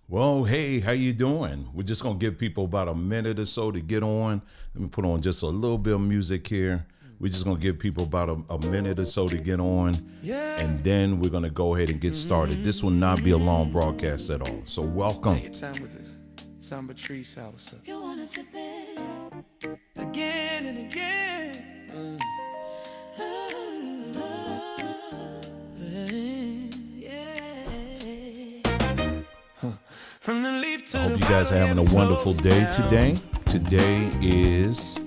Well, hey, how you doing? We're just gonna give people about a minute or so to get on. Let me put on just a little bit of music here. We're just gonna give people about a minute or so to get on, and then we're gonna go ahead and get started. This will not be a long broadcast at all. So welcome. Take your time with this. Samba tree salsa. You wanna sip it again and again. From the leaf to I hope you guys are having a wonderful day today. Today is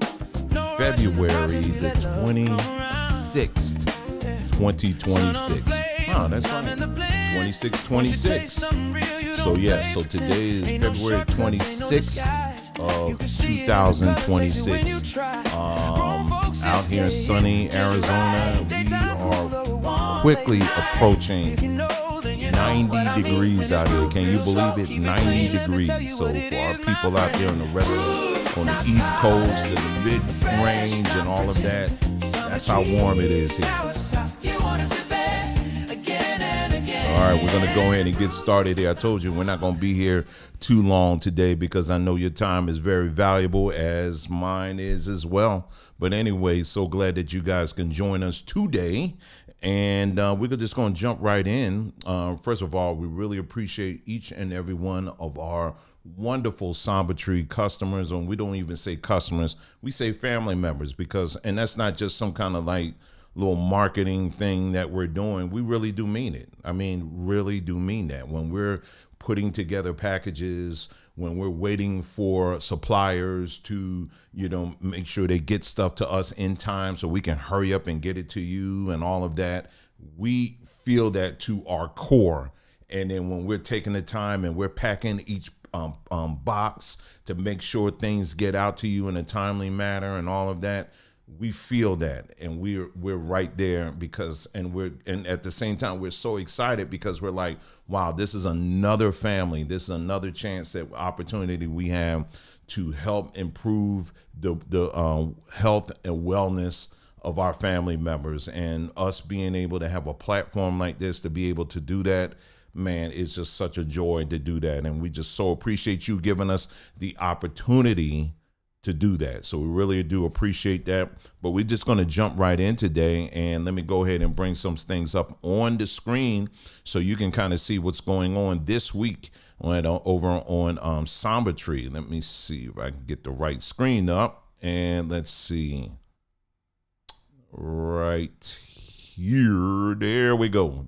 February the 26th, 2026. Oh, that's right. 2626. So so today is February 26th of 2026. Out here in sunny Arizona, we are quickly approaching 90 degrees out here. Can you believe it? 90 degrees. So for our people out there on the East Coast and the mid-range and all of that, that's how warm it is here. All right, we're going to go ahead and get started here. I told you we're not going to be here too long today because I know your time is very valuable, as mine is as well. But anyway, so glad that you guys can join us today. And we're just going to jump right in. First of all, we really appreciate each and every one of our wonderful Samba Tree customers. And we don't even say customers, we say family members, and that's not just some kind of like little marketing thing that we're doing. We really do mean it. I mean, really do mean that. When we're putting together packages, when we're waiting for suppliers to, make sure they get stuff to us in time so we can hurry up and get it to you and all of that, we feel that to our core. And then when we're taking the time and we're packing each box to make sure things get out to you in a timely manner and all of that, we feel that, and we're right there and at the same time we're so excited because we're like, wow, this is another family, this is another chance, that opportunity we have to help improve the health and wellness of our family members, and us being able to have a platform like this to be able to do that. Man, it's just such a joy to do that, and we just so appreciate you giving us the opportunity to do that. So we really do appreciate that. But we're just going to jump right in today, and let me go ahead and bring some things up on the screen so you can kind of see what's going on this week over on Samba Tree. Let me see if I can get the right screen up, and let's see right here. There we go.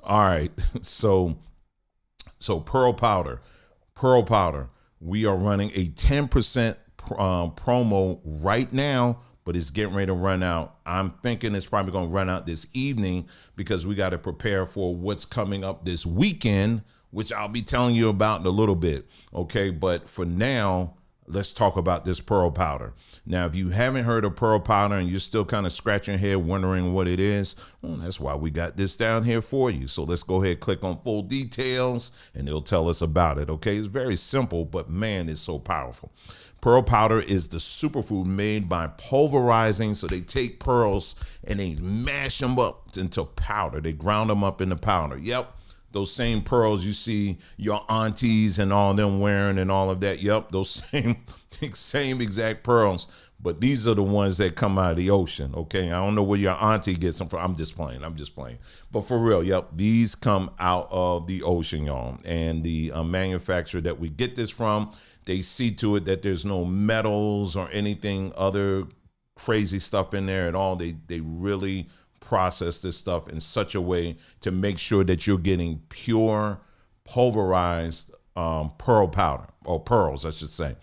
All right. So Pearl Powder. We are running a 10% promo right now, but it's getting ready to run out. I'm thinking it's probably going to run out this evening because we got to prepare for what's coming up this weekend, which I'll be telling you about in a little bit. Okay, but for now, let's talk about this Pearl Powder. Now, if you haven't heard of Pearl Powder and you're still kind of scratching your head wondering what it is, well, that's why we got this down here for you. So let's go ahead, click on full details, and it'll tell us about it. Okay, it's very simple, but man, it's so powerful. Pearl powder is the superfood made by pulverizing. So they take pearls and they mash them up into powder. They ground them up into powder. Yep. Those same pearls you see your aunties and all them wearing and all of that. Yep, those same exact pearls. But these are the ones that come out of the ocean, okay? I don't know where your auntie gets them from. I'm just playing. But for real, yep, these come out of the ocean, y'all. And the manufacturer that we get this from, they see to it that there's no metals or anything other crazy stuff in there at all. They really process this stuff in such a way to make sure that you're getting pure pulverized pearl powder, or pearls, I should say,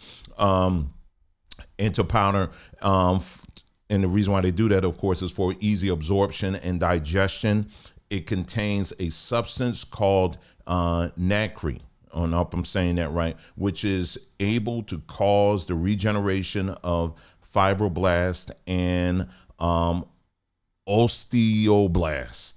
into powder. And the reason why they do that, of course, is for easy absorption and digestion. It contains a substance called nacre. I don't know if I'm saying that right, which is able to cause the regeneration of fibroblasts and osteoblast.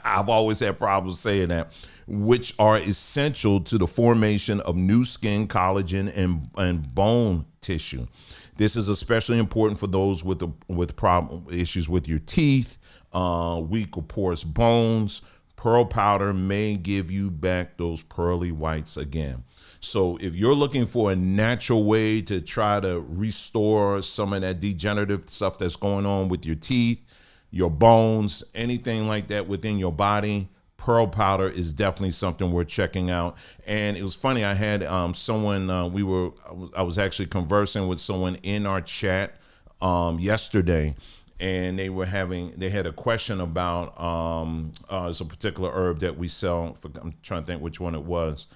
I've always had problems saying that, which are essential to the formation of new skin, collagen, and bone tissue. This is especially important for those with problem issues with your teeth, weak or porous bones, Pearl powder may give you back those pearly whites again. So if you're looking for a natural way to try to restore some of that degenerative stuff that's going on with your teeth, your bones, anything like that within your body, pearl powder is definitely something worth checking out. And it was funny, I had someone, I was actually conversing with someone in our chat yesterday, and they had a question about it's a particular herb that we sell. I'm trying to think which one it was.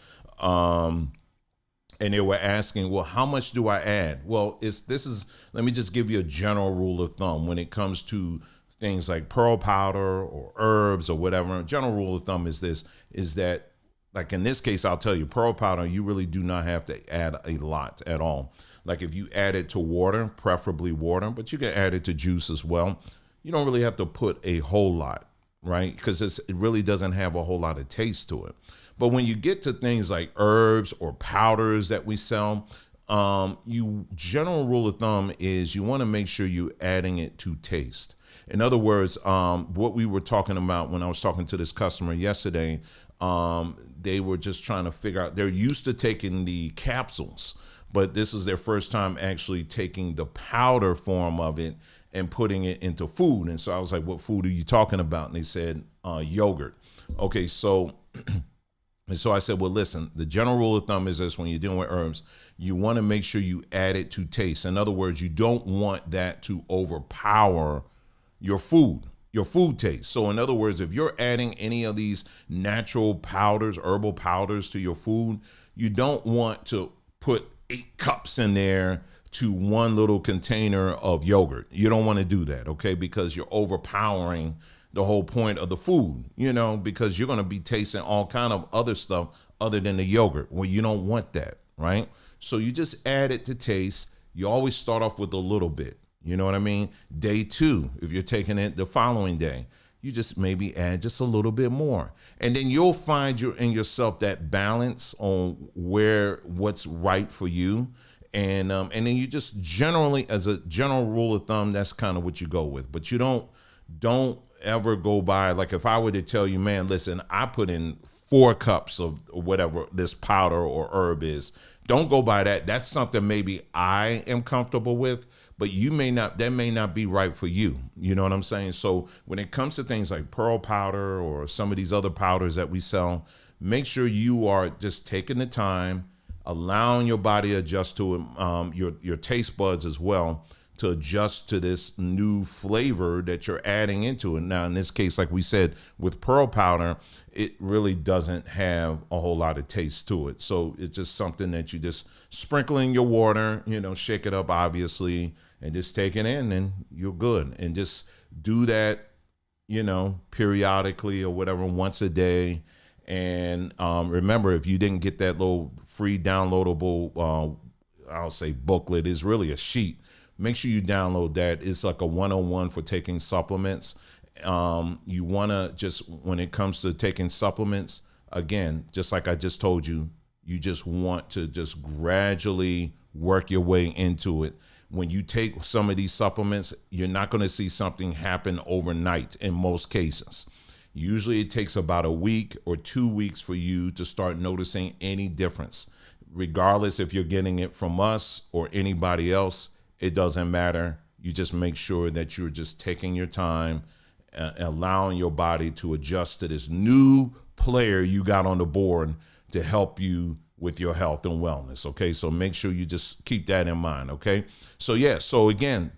And they were asking, well, how much do I add? Well, let me just give you a general rule of thumb when it comes to things like pearl powder or herbs or whatever. A general rule of thumb is that, like in this case, I'll tell you, pearl powder, you really do not have to add a lot at all. Like if you add it to water, preferably water, but you can add it to juice as well. You don't really have to put a whole lot, right? Because it really doesn't have a whole lot of taste to it. But when you get to things like herbs or powders that we sell, general rule of thumb is you want to make sure you're adding it to taste. In other words, what we were talking about when I was talking to this customer yesterday, they were just trying to figure out, they're used to taking the capsules, but this is their first time actually taking the powder form of it and putting it into food. And so I was like, what food are you talking about? And they said, yogurt. Okay, so... And so I said, well, listen, the general rule of thumb is this: when you're dealing with herbs, you want to make sure you add it to taste. In other words, you don't want that to overpower your food taste. So in other words, if you're adding any of these natural powders, herbal powders to your food, you don't want to put 8 cups in there to one little container of yogurt. You don't want to do that, okay? Because you're overpowering the whole point of the food, because you're going to be tasting all kind of other stuff other than the yogurt. Well, you don't want that, right? So you just add it to taste. You always start off with a little bit. You know what I mean? Day 2, if you're taking it the following day, you just maybe add just a little bit more. And then you'll find in yourself that balance on what's right for you. And then you just generally, as a general rule of thumb, that's kind of what you go with. But you don't ever go by, like if I were to tell you, man, listen, I put in 4 cups of whatever this powder or herb is, don't go by that. That's something maybe I am comfortable with, but that may not be right for you. You know what I'm saying? So when it comes to things like pearl powder or some of these other powders that we sell, make sure you are just taking the time, allowing your body to adjust to it, your taste buds as well, to adjust to this new flavor that you're adding into it. Now, in this case, like we said, with pearl powder, it really doesn't have a whole lot of taste to it. So it's just something that you just sprinkle in your water, shake it up, obviously, and just take it in and you're good. And just do that, periodically or whatever, once a day. And remember, if you didn't get that little free downloadable, I'll say booklet, is really a sheet. Make sure you download that. It's like a 101 for taking supplements. You want to just, when it comes to taking supplements, again, just like I just told you, you just want to just gradually work your way into it. When you take some of these supplements, you're not going to see something happen overnight in most cases. Usually it takes about a week or 2 weeks for you to start noticing any difference. Regardless if you're getting it from us or anybody else, it doesn't matter. You just make sure that you're just taking your time, allowing your body to adjust to this new player you got on the board to help you with your health and wellness. Okay, so make sure you just keep that in mind. Okay, so so again,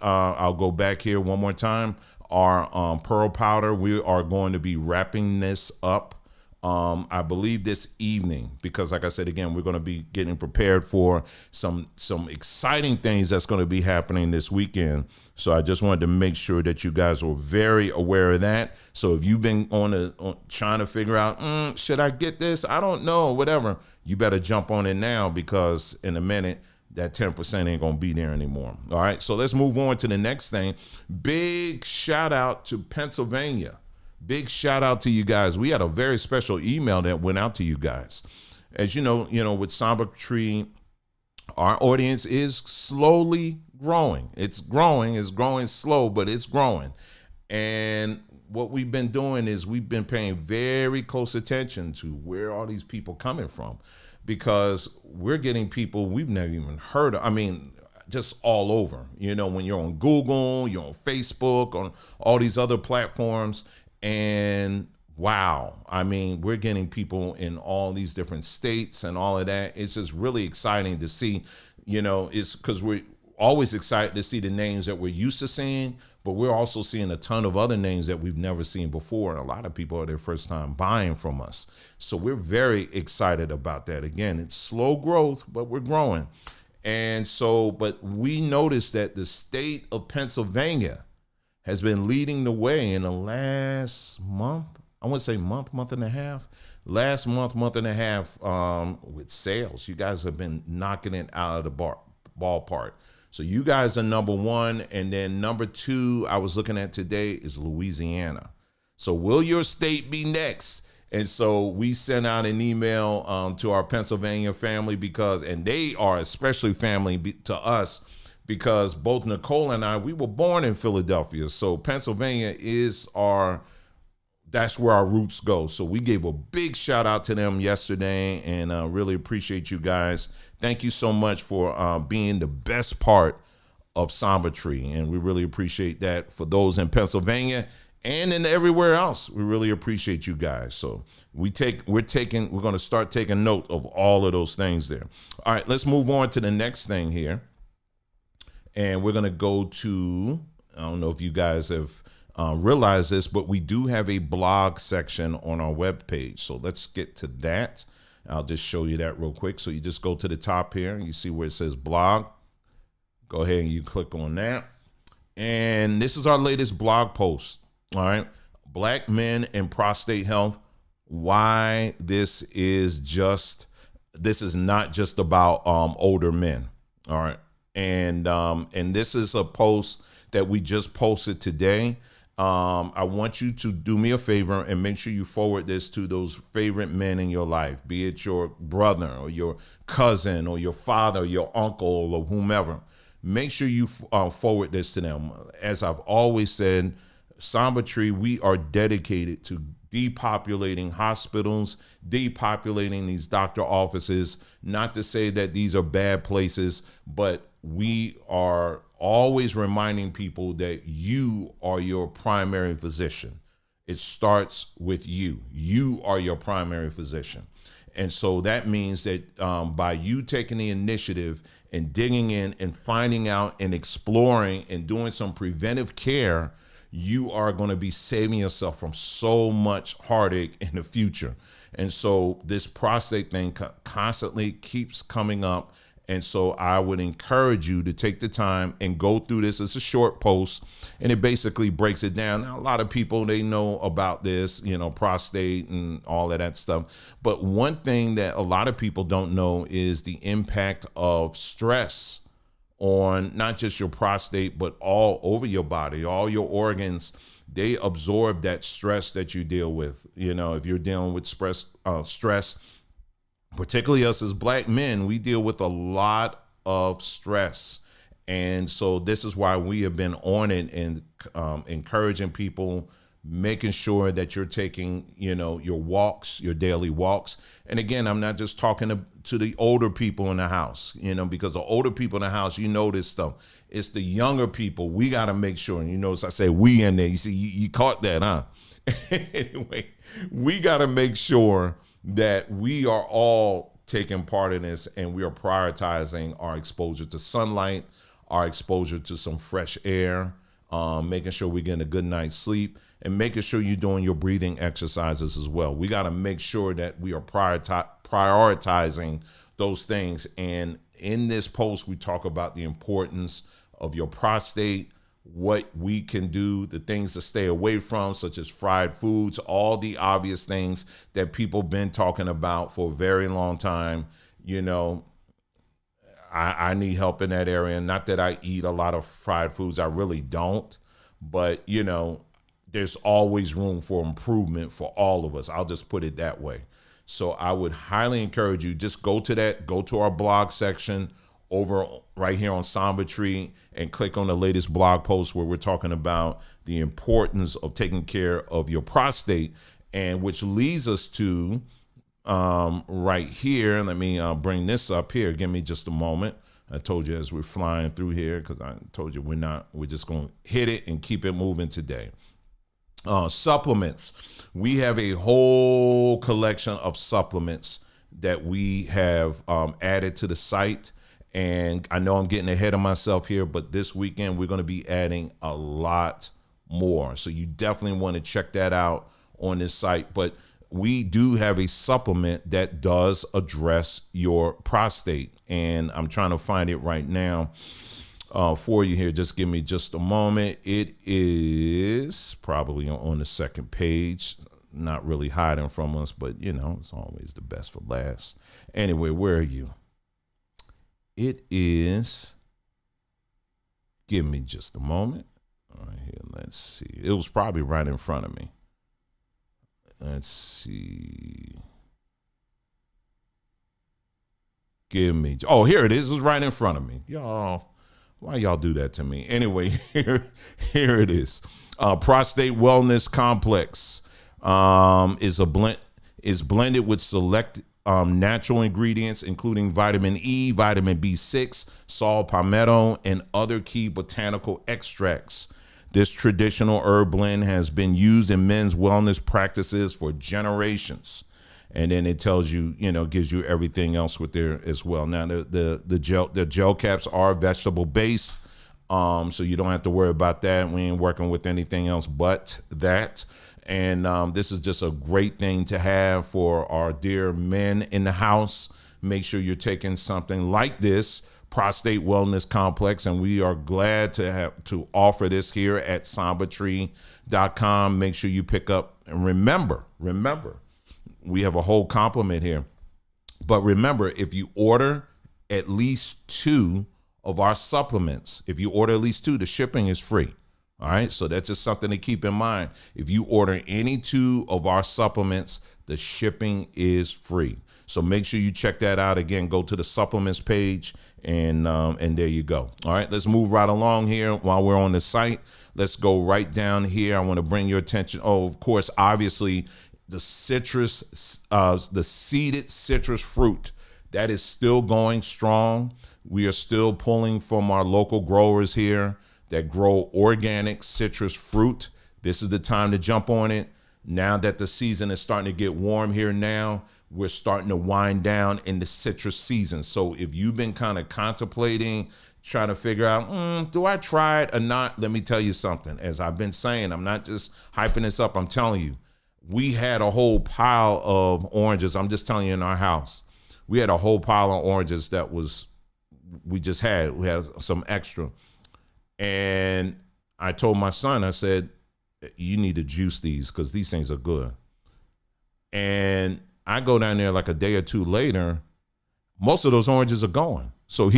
I'll go back here one more time. Our pearl powder, we are going to be wrapping this up, I believe this evening, because like I said, again, we're going to be getting prepared for some exciting things that's going to be happening this weekend. So I just wanted to make sure that you guys were very aware of that. So if you've been trying to figure out, should I get this? I don't know, whatever. You better jump on it now, because in a minute, that 10% ain't going to be there anymore. All right. So let's move on to the next thing. Big shout out to Pennsylvania. Big shout out to you guys. We had a very special email that went out to you guys. As you know, with Samba Tree, our audience is slowly growing. It's growing slow, but it's growing. And what we've been doing is we've been paying very close attention to where all these people coming from, because we're getting people we've never even heard of. I mean, just all over, when you're on Google, you're on Facebook, on all these other platforms. And wow, I mean, we're getting people in all these different states and all of that. It's just really exciting to see, it's because we're always excited to see the names that we're used to seeing, but we're also seeing a ton of other names that we've never seen before. And a lot of people are their first time buying from us. So we're very excited about that. Again, it's slow growth, but we're growing. And so, but we noticed that the state of Pennsylvania has been leading the way in the last month. I want to say month and a half. Last month and a half with sales. You guys have been knocking it out of the ballpark. So you guys are number one. And then number two, I was looking at today, is Louisiana. So will your state be next? And so we sent out an email to our Pennsylvania family and they are especially family to us, because both Nicole and I, we were born in Philadelphia. So Pennsylvania that's where our roots go. So we gave a big shout out to them yesterday, and really appreciate you guys. Thank you so much for being the best part of Samba Tree. And we really appreciate that for those in Pennsylvania and in everywhere else. We really appreciate you guys. So we're going to start taking note of all of those things there. All right, let's move on to the next thing here. And we're going to go to, I don't know if you guys have realized this, but we do have a blog section on our webpage. So let's get to that. I'll just show you that real quick. So you just go to the top here. You see where it says blog. Go ahead and you click on that. And this is our latest blog post. All right. Black men and prostate health. Why this is not just about older men. All right. And this is a post that we just posted today. I want you to do me a favor and make sure you forward this to those favorite men in your life, be it your brother or your cousin or your father, or your uncle, or whomever. Make sure you forward this to them. As I've always said, Samba Tree, we are dedicated to depopulating hospitals, depopulating these doctor offices. Not to say that these are bad places, but we are always reminding people that you are your primary physician. It starts with you. You are your primary physician. And so that means that by you taking the initiative and digging in and finding out and exploring and doing some preventive care, you are going to be saving yourself from so much heartache in the future. And so this prostate thing constantly keeps coming up. And so I would encourage you to take the time and go through this. It's a short post, and it basically breaks it down. Now, a lot of people, they know about this, prostate and all of that stuff. But one thing that a lot of people don't know is the impact of stress on not just your prostate, but all over your body, all your organs. They absorb that stress that you deal with. If you're dealing with stress, particularly us as Black men, we deal with a lot of stress. And so this is why we have been on it and encouraging people, making sure that you're taking, your walks, your daily walks. And again, I'm not just talking to the older people in the house, because the older people in the house, this stuff. It's the younger people. We got to make sure, and you notice I say we in there. You see, you caught that, huh? Anyway, we got to make sure that we are all taking part in this, and we are prioritizing our exposure to sunlight, our exposure to some fresh air, making sure we're getting a good night's sleep, and making sure you're doing your breathing exercises as well. We got to make sure that we are prioritizing those things. And in this post, we talk about the importance of your prostate, what we can do, the things to stay away from, such as fried foods, all the obvious things that people been talking about for a very long time. I need help in that area. Not that I eat a lot of fried foods. I really don't. But, there's always room for improvement for all of us. I'll just put it that way. So I would highly encourage you, just go to our blog section, over right here on Samba Tree and click on the latest blog post where we're talking about the importance of taking care of your prostate, and which leads us to right here. Let me bring this up here. Give me just a moment. I told you as we're flying through here, because I told you we're just going to hit it and keep it moving today. Supplements. We have a whole collection of supplements that we have added to the site. And I know I'm getting ahead of myself here, but this weekend we're going to be adding a lot more. So you definitely want to check that out on this site. But we do have a supplement that does address your prostate. And I'm trying to find it right now for you here. Just give me just a moment. It is probably on the second page. Not really hiding from us, but you know, it's always the best for last. Anyway, where are you? It is, give me just a moment. All right, here, let's see. It was probably right in front of me. Let's see. Give me, oh, here it is. It's right in front of me. Y'all, why y'all do that to me? Anyway, here it is. Prostate Wellness Complex is blended with select natural ingredients, including vitamin E, vitamin B6, saw palmetto, and other key botanical extracts. This traditional herb blend has been used in men's wellness practices for generations. And then it tells you, gives you everything else with there as well. Now, the gel caps are vegetable based, so you don't have to worry about that. We ain't working with anything else but that. And this is just a great thing to have for our dear men in the house. Make sure you're taking something like this, Prostate Wellness Complex, and we are glad to offer this here at sambatree.com. Make sure you pick up, and remember, we have a whole complement here. But remember, if you order at least 2 of our supplements, if you order at least 2, the shipping is free. All right, so that's just something to keep in mind. If you order any 2 of our supplements, the shipping is free. So make sure you check that out. Again, go to the supplements page, and there you go. All right, let's move right along here while we're on the site. Let's go right down here. I want to bring your attention. Oh, of course, obviously, the seeded citrus fruit, that is still going strong. We are still pulling from our local growers here that grow organic citrus fruit. This is the time to jump on it. Now that the season is starting to get warm here now, we're starting to wind down in the citrus season. So if you've been kind of contemplating, trying to figure out, do I try it or not? Let me tell you something. As I've been saying, I'm not just hyping this up. I'm telling you, we had a whole pile of oranges. I'm just telling you, in our house, we had a whole pile of oranges we had some extra. And I told my son, I said, you need to juice these because these things are good. And I go down there like a day or 2 later, most of those oranges are gone. So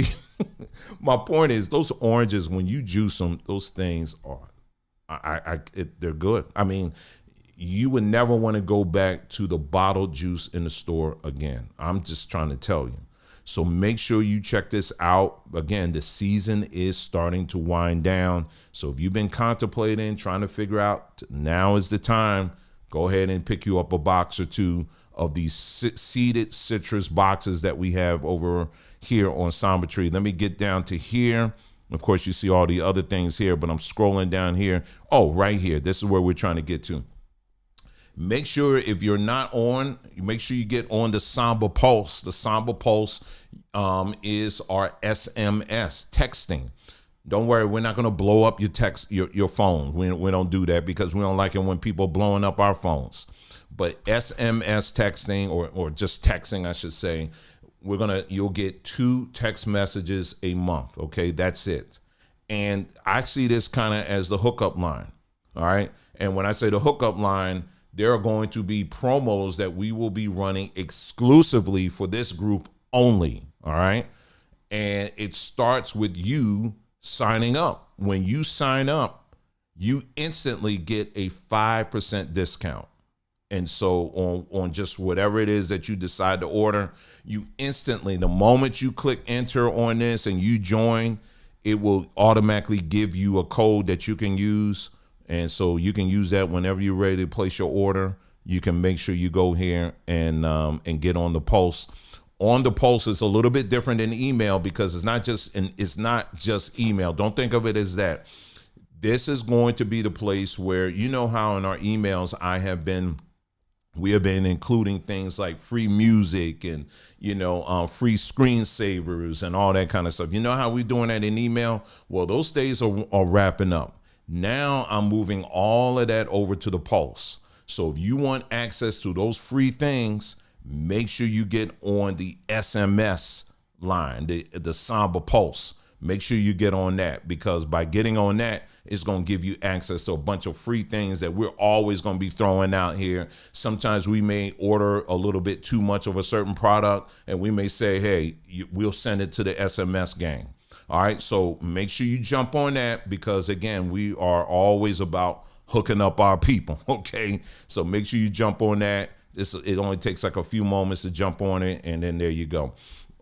my point is, those oranges, when you juice them, those things are, they're good. I mean, you would never want to go back to the bottled juice in the store again. I'm just trying to tell you. So make sure you check this out. Again, the season is starting to wind down. So if you've been contemplating, trying to figure out, now is the time, go ahead and pick you up a box or 2 of these seeded citrus boxes that we have over here on Samba Tree. Let me get down to here. Of course, you see all the other things here, but I'm scrolling down here. Oh, right here. This is where we're trying to get to. Make sure if you're not on, make sure you get on the Samba Pulse. The Samba Pulse is our SMS texting. Don't worry, we're not going to blow up your phone. We don't do that because we don't like it when people are blowing up our phones. But SMS texting, or just texting, I should say, you'll get 2 text messages a month. Okay, that's it. And I see this kind of as the hookup line. All right. And when I say the hookup line, there are going to be promos that we will be running exclusively for this group only. All right. And it starts with you signing up. When you sign up, you instantly get a 5% discount. And so on just whatever it is that you decide to order, you instantly, the moment you click enter on this and you join, it will automatically give you a code that you can use. And so you can use that whenever you're ready to place your order. You can make sure you go here and get on the Pulse. On the Pulse is a little bit different than email because it's not just email. Don't think of it as that. This is going to be the place where, you know how in our emails we have been including things like free music and, free screensavers and all that kind of stuff. You know how we're doing that in email? Well, those days are wrapping up. Now I'm moving all of that over to the Pulse. So if you want access to those free things, make sure you get on the SMS line, the Samba Pulse. Make sure you get on that, because by getting on that, it's going to give you access to a bunch of free things that we're always going to be throwing out here. Sometimes we may order a little bit too much of a certain product, and we may say, hey, we'll send it to the SMS gang. All right, so make sure you jump on that, because, again, we are always about hooking up our people, okay? So make sure you jump on that. It only takes like a few moments to jump on it, and then there you go.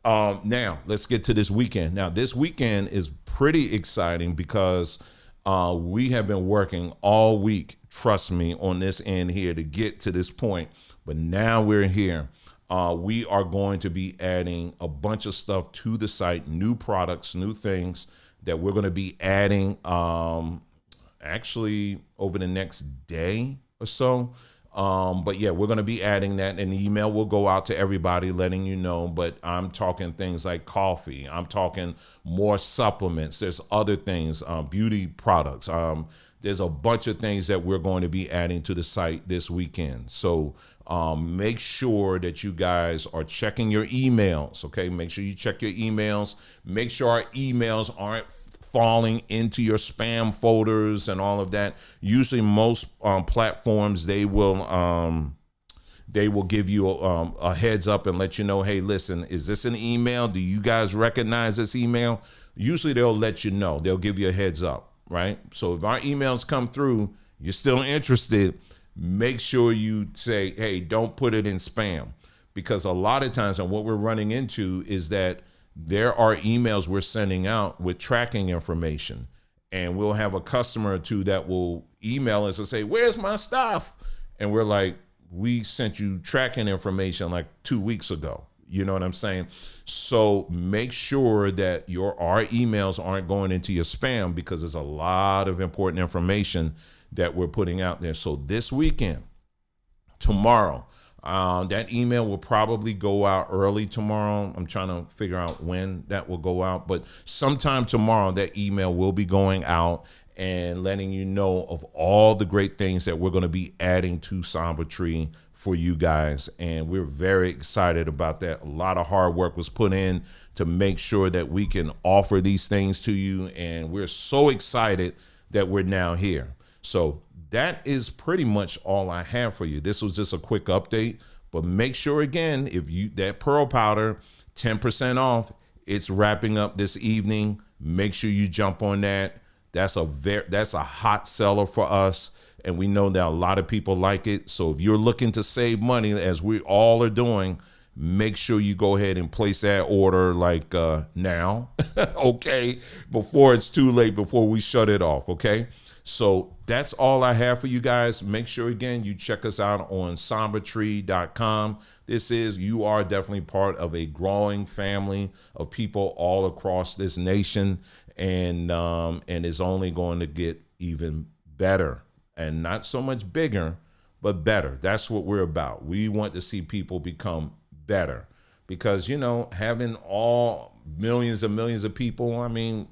Now, let's get to this weekend. Now, this weekend is pretty exciting because we have been working all week, trust me, on this end here to get to this point. But now we're here. We are going to be adding a bunch of stuff to the site, new products, new things that we're going to be adding actually over the next day or so. But yeah, we're going to be adding that, and the email will go out to everybody letting you know. But I'm talking things like coffee. I'm talking more supplements. There's other things, beauty products. There's a bunch of things that we're going to be adding to the site this weekend. So make sure that you guys are checking your emails. Okay. Make sure you check your emails. Make sure our emails aren't falling into your spam folders and all of that. Usually most platforms, they will give you a heads up and let you know, hey, listen, is this an email? Do you guys recognize this email? Usually they'll let you know. They'll give you a heads up, right? So if our emails come through, you're still interested, make sure you say, hey, don't put it in spam. Because a lot of times, and what we're running into is that there are emails we're sending out with tracking information, and we'll have a customer or two that will email us and say, where's my stuff? And we're like, we sent you tracking information like 2 weeks ago. You know what I'm saying? So make sure that our emails aren't going into your spam, because there's a lot of important information that we're putting out there. So this weekend, tomorrow, that email will probably go out early tomorrow. I'm trying to figure out when that will go out, but sometime tomorrow that email will be going out and letting you know of all the great things that we're going to be adding to Samba Tree for you guys. And we're very excited about that. A lot of hard work was put in to make sure that we can offer these things to you. And we're so excited that we're now here. So that is pretty much all I have for you. This was just a quick update, but make sure, again, that pearl powder, 10% off, it's wrapping up this evening. Make sure you jump on that. That's a hot seller for us, and we know that a lot of people like it. So if you're looking to save money, as we all are doing, make sure you go ahead and place that order like now, okay, before it's too late, before we shut it off, okay? So that's all I have for you guys. Make sure, again, you check us out on sambatree.com. You are definitely part of a growing family of people all across this nation, and it's only going to get even better, and not so much bigger, but better. That's what we're about. We want to see people become better, because, having all millions and millions of people, I mean,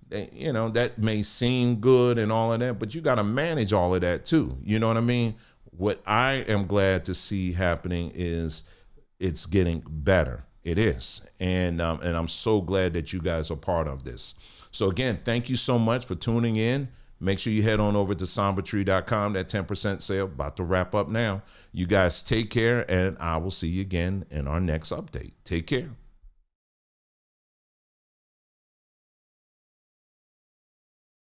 that may seem good and all of that, but you got to manage all of that too. You know what I mean? What I am glad to see happening is it's getting better. It is. And I'm so glad that you guys are part of this. So again, thank you so much for tuning in. Make sure you head on over to sambatree.com. That 10% sale about to wrap up now. You guys take care, and I will see you again in our next update. Take care.